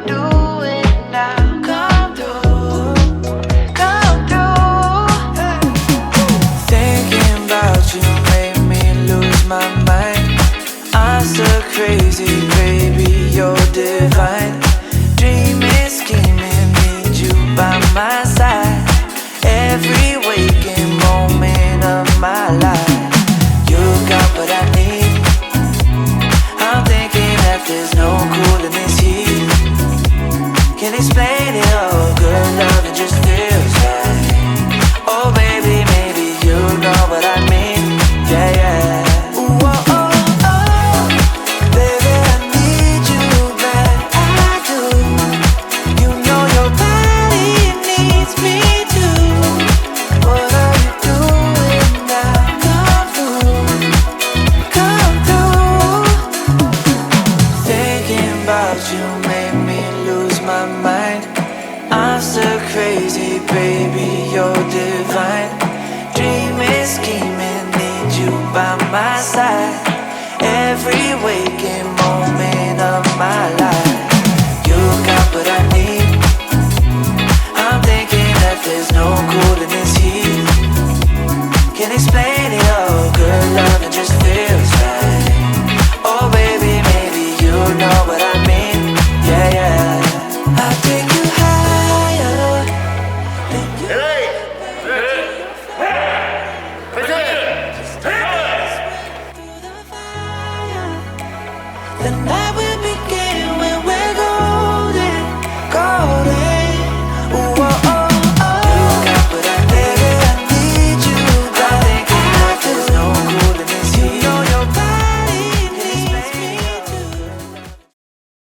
do it now? Come through, come through. Thinking about you made me lose my mind. I'm so crazy, baby, you're divine. Dreaming, scheming, need you by my side. Every waking moment of my life, you got what I need. I'm thinking that there's no cooling this heat. Can't explain it all, good love, it just feels right. Oh baby, maybe you know what I mean. Yeah, yeah. Ooh, oh, oh, oh. Baby, I need you back, I do. You know your body needs me too. What are you doing now? Come through, come through. Thinking about you made me lose my mind. I'm so crazy, baby, you're divine. Dreaming, scheming, need you by my side. Every waking